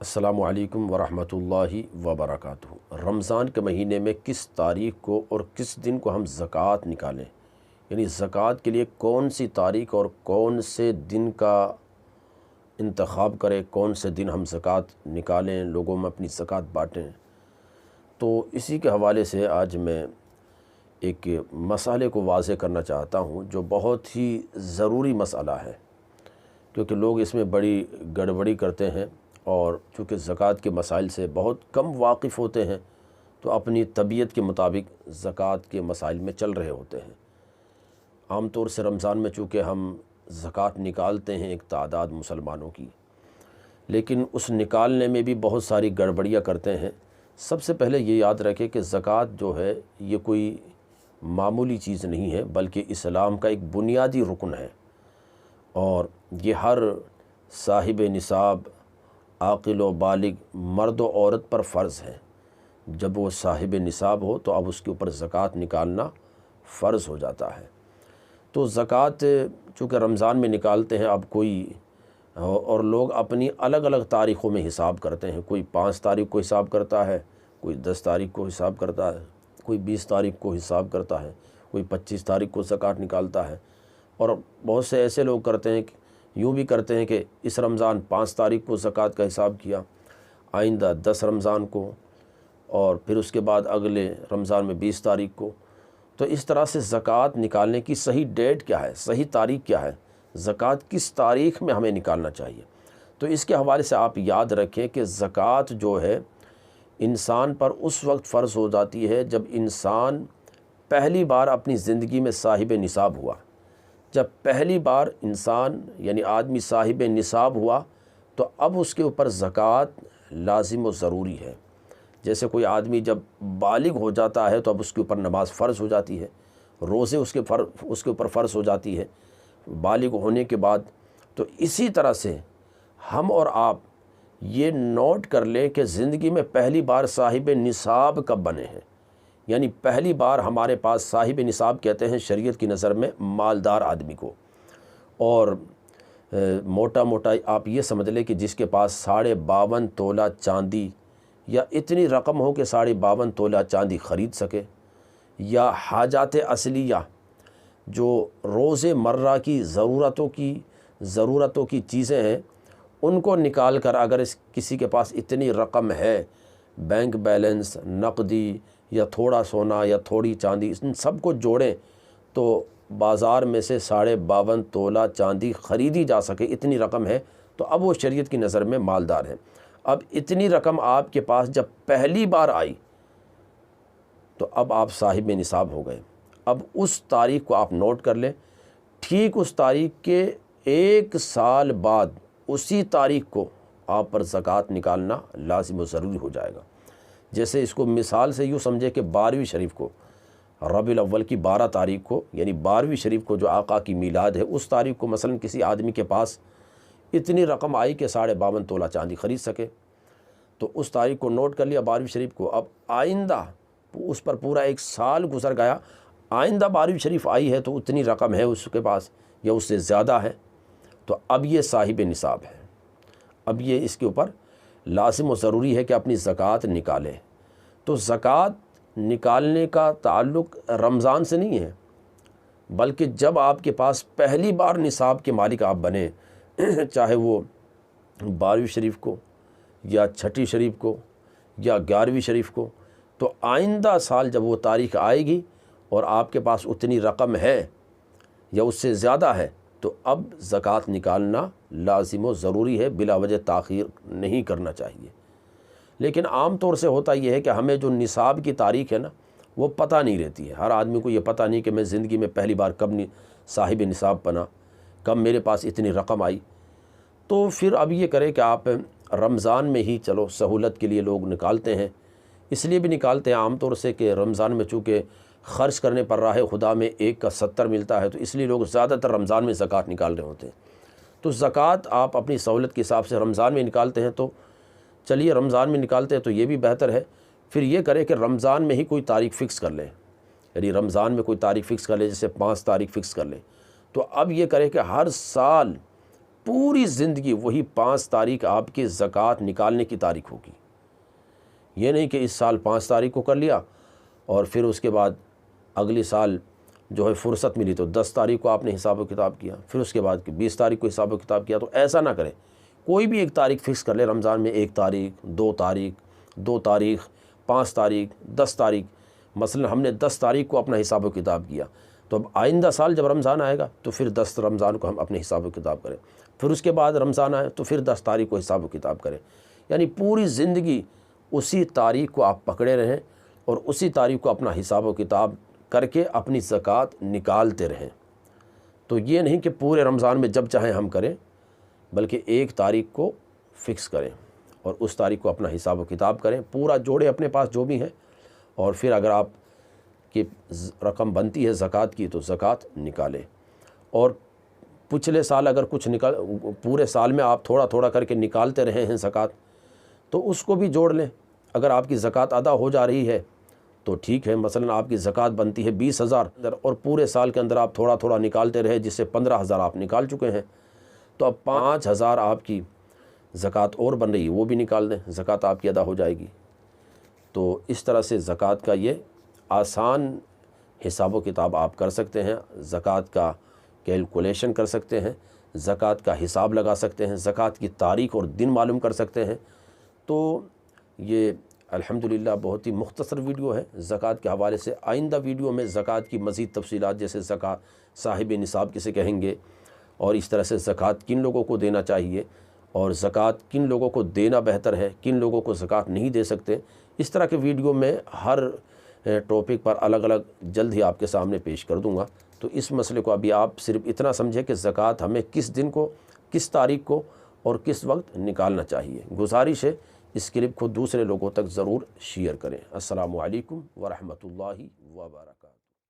السلام علیکم ورحمۃ اللہ وبرکاتہ۔ رمضان کے مہینے میں کس تاریخ کو اور کس دن کو ہم زکوٰۃ نکالیں، یعنی زکوٰۃ کے لیے کون سی تاریخ اور کون سے دن کا انتخاب کریں، کون سے دن ہم زکوٰۃ نکالیں، لوگوں میں اپنی زکوٰۃ بانٹیں۔ تو اسی کے حوالے سے آج میں ایک مسئلے کو واضح کرنا چاہتا ہوں جو بہت ہی ضروری مسئلہ ہے، کیونکہ لوگ اس میں بڑی گڑبڑی کرتے ہیں اور چونکہ زکوٰۃ کے مسائل سے بہت کم واقف ہوتے ہیں تو اپنی طبیعت کے مطابق زکوٰۃ کے مسائل میں چل رہے ہوتے ہیں۔ عام طور سے رمضان میں چونکہ ہم زکوٰۃ نکالتے ہیں ایک تعداد مسلمانوں کی، لیکن اس نکالنے میں بھی بہت ساری گڑبڑیاں کرتے ہیں۔ سب سے پہلے یہ یاد رکھیں کہ زکوٰۃ جو ہے یہ کوئی معمولی چیز نہیں ہے، بلکہ اسلام کا ایک بنیادی رکن ہے، اور یہ ہر صاحب نصاب عاقل و بالغ مرد و عورت پر فرض ہے۔ جب وہ صاحب نصاب ہو تو اب اس کے اوپر زکوٰۃ نکالنا فرض ہو جاتا ہے۔ تو زکوٰۃ چونکہ رمضان میں نکالتے ہیں، اب کوئی اور لوگ اپنی الگ الگ تاریخوں میں حساب کرتے ہیں، کوئی 5 تاریخ کو حساب کرتا ہے، کوئی 10 تاریخ کو حساب کرتا ہے، کوئی 20 تاریخ کو حساب کرتا ہے، کوئی 25 تاریخ کو زکوٰۃ نکالتا ہے، اور بہت سے ایسے لوگ کرتے ہیں کہ یوں بھی کرتے ہیں کہ اس رمضان 5 تاریخ کو زکوٰۃ کا حساب کیا، آئندہ 10 رمضان کو، اور پھر اس کے بعد اگلے رمضان میں 20 تاریخ کو۔ تو اس طرح سے زکوٰۃ نکالنے کی صحیح ڈیٹ کیا ہے، صحیح تاریخ کیا ہے، زکوٰۃ کس تاریخ میں ہمیں نکالنا چاہیے؟ تو اس کے حوالے سے آپ یاد رکھیں کہ زکوٰۃ جو ہے انسان پر اس وقت فرض ہو جاتی ہے جب انسان پہلی بار اپنی زندگی میں صاحب نصاب ہوا۔ جب پہلی بار انسان یعنی آدمی صاحب نصاب ہوا تو اب اس کے اوپر زکوٰۃ لازم و ضروری ہے۔ جیسے کوئی آدمی جب بالغ ہو جاتا ہے تو اب اس کے اوپر نماز فرض ہو جاتی ہے، روزے اس کے اوپر فرض ہو جاتی ہے بالغ ہونے کے بعد۔ تو اسی طرح سے ہم اور آپ یہ نوٹ کر لیں کہ زندگی میں پہلی بار صاحب نصاب کب بنے ہیں، یعنی پہلی بار ہمارے پاس صاحب نصاب کہتے ہیں شریعت کی نظر میں مالدار آدمی کو، اور موٹا موٹا آپ یہ سمجھ لیں کہ جس کے پاس 52.5 تولہ چاندی یا اتنی رقم ہو کہ 52.5 تولہ چاندی خرید سکے، یا حاجات اصلیہ جو روز مرہ کی ضرورتوں کی چیزیں ہیں ان کو نکال کر، اگر کسی کے پاس اتنی رقم ہے، بینک بیلنس، نقدی یا تھوڑا سونا یا تھوڑی چاندی، ان سب کو جوڑیں تو بازار میں سے 52.5 تولہ چاندی خریدی جا سکے، اتنی رقم ہے تو اب وہ شریعت کی نظر میں مالدار ہیں۔ اب اتنی رقم آپ کے پاس جب پہلی بار آئی تو اب آپ صاحب نصاب ہو گئے۔ اب اس تاریخ کو آپ نوٹ کر لیں، ٹھیک اس تاریخ کے 1 سال بعد اسی تاریخ کو آپ پر زکوٰۃ نکالنا لازم و ضروری ہو جائے گا۔ جیسے اس کو مثال سے یوں سمجھے کہ 12ویں شریف کو، ربیع الاول کی 12 تاریخ کو، یعنی 12ویں شریف کو جو آقا کی میلاد ہے، اس تاریخ کو مثلا کسی آدمی کے پاس اتنی رقم آئی کہ 52.5 تولہ چاندی خرید سکے، تو اس تاریخ کو نوٹ کر لیا 12ویں شریف کو۔ اب آئندہ اس پر پورا 1 سال گزر گیا، آئندہ 12ویں شریف آئی ہے تو اتنی رقم ہے اس کے پاس یا اس سے زیادہ ہے، تو اب یہ صاحب نصاب ہے، اب یہ اس کے اوپر لازم و ضروری ہے کہ اپنی زکوٰۃ نکالے۔ تو زکوٰۃ نکالنے کا تعلق رمضان سے نہیں ہے، بلکہ جب آپ کے پاس پہلی بار نصاب کے مالک آپ بنے، چاہے وہ 12ویں شریف کو یا 6ٹھی شریف کو یا 11ویں شریف کو، تو آئندہ سال جب وہ تاریخ آئے گی اور آپ کے پاس اتنی رقم ہے یا اس سے زیادہ ہے تو اب زکوٰۃ نکالنا لازم و ضروری ہے، بلا وجہ تاخیر نہیں کرنا چاہیے۔ لیکن عام طور سے ہوتا یہ ہے کہ ہمیں جو نصاب کی تاریخ ہے نا وہ پتہ نہیں رہتی ہے، ہر آدمی کو یہ پتہ نہیں کہ میں زندگی میں پہلی بار کب صاحب نصاب بنا، کب میرے پاس اتنی رقم آئی۔ تو پھر اب یہ کرے کہ آپ رمضان میں ہی، چلو سہولت کے لیے لوگ نکالتے ہیں، اس لیے بھی نکالتے ہیں عام طور سے کہ رمضان میں چونکہ خرچ کرنے پر راہ خدا میں 1 کا 70 ملتا ہے، تو اس لیے لوگ زیادہ تر رمضان میں زکوٰۃ نکال رہے ہوتے ہیں۔ تو زکوٰۃ آپ اپنی سہولت کے حساب سے رمضان میں نکالتے ہیں تو چلیے رمضان میں نکالتے ہیں تو یہ بھی بہتر ہے۔ پھر یہ کرے کہ رمضان میں ہی کوئی تاریخ فکس کر لیں، یعنی رمضان میں کوئی تاریخ فکس کر لیں، جیسے 5 تاریخ فکس کر لیں۔ تو اب یہ کرے کہ ہر سال پوری زندگی وہی 5 تاریخ آپ کی زکوٰۃ نکالنے کی تاریخ ہوگی۔ یہ نہیں کہ اس سال 5 تاریخ کو کر لیا اور پھر اس کے بعد اگلی سال جو ہے فرصت ملی تو 10 تاریخ کو آپ نے حساب و کتاب کیا، پھر اس کے بعد 20 تاریخ کو حساب و کتاب کیا۔ تو ایسا نہ کریں، کوئی بھی ایک تاریخ فکس کر لے رمضان میں، 1 تاریخ، 2 تاریخ، 2 تاریخ، 5 تاریخ، 10 تاریخ۔ مثلا ہم نے 10 تاریخ کو اپنا حساب و کتاب کیا، تو اب آئندہ سال جب رمضان آئے گا تو پھر 10 رمضان کو ہم اپنے حساب و کتاب کریں، پھر اس کے بعد رمضان آئے تو پھر 10 تاریخ کو حساب و کتاب کریں۔ یعنی پوری زندگی اسی تاریخ کو آپ پکڑے رہیں اور اسی تاریخ کو اپنا حساب و کتاب کر کے اپنی زکوٰۃ نکالتے رہیں۔ تو یہ نہیں کہ پورے رمضان میں جب چاہیں ہم کریں، بلکہ 1 تاریخ کو فکس کریں اور اس تاریخ کو اپنا حساب و کتاب کریں، پورا جوڑے اپنے پاس جو بھی ہیں، اور پھر اگر آپ کی رقم بنتی ہے زکوٰۃ کی تو زکوٰۃ نکالیں۔ اور پچھلے سال اگر کچھ پورے سال میں آپ تھوڑا تھوڑا کر کے نکالتے رہے ہیں زکوٰۃ، تو اس کو بھی جوڑ لیں۔ اگر آپ کی زکوٰۃ ادا ہو جا رہی ہے تو ٹھیک ہے، مثلا آپ کی زکوٰۃ بنتی ہے 20,000 اور پورے سال کے اندر آپ تھوڑا تھوڑا نکالتے رہے، جس سے 15,000 آپ نکال چکے ہیں، تو اب 5,000 آپ کی زکوٰۃ اور بن رہی ہے، وہ بھی نکال دیں، زکوٰۃ آپ کی ادا ہو جائے گی۔ تو اس طرح سے زکوٰۃ کا یہ آسان حساب و کتاب آپ کر سکتے ہیں، زکوٰۃ کا کیلکولیشن کر سکتے ہیں، زکوٰۃ کا حساب لگا سکتے ہیں، زکوٰۃ کی تاریخ اور دن معلوم کر سکتے ہیں۔ تو یہ الحمدللہ بہت ہی مختصر ویڈیو ہے زکوٰۃ کے حوالے سے۔ آئندہ ویڈیو میں زکوٰۃ کی مزید تفصیلات، جیسے زکوٰۃ صاحب نصاب کسے کہیں گے، اور اس طرح سے زکوٰۃ کن لوگوں کو دینا چاہیے، اور زکوٰۃ کن لوگوں کو دینا بہتر ہے، کن لوگوں کو زکوٰۃ نہیں دے سکتے، اس طرح کے ویڈیو میں ہر ٹاپک پر الگ الگ جلد ہی آپ کے سامنے پیش کر دوں گا۔ تو اس مسئلے کو ابھی آپ صرف اتنا سمجھیں کہ زکوٰۃ ہمیں کس دن کو، کس تاریخ کو اور کس وقت نکالنا چاہیے۔ گزارش ہے اس کلپ کو دوسرے لوگوں تک ضرور شیئر کریں۔ السلام علیکم ورحمۃ اللہ وبرکاتہ۔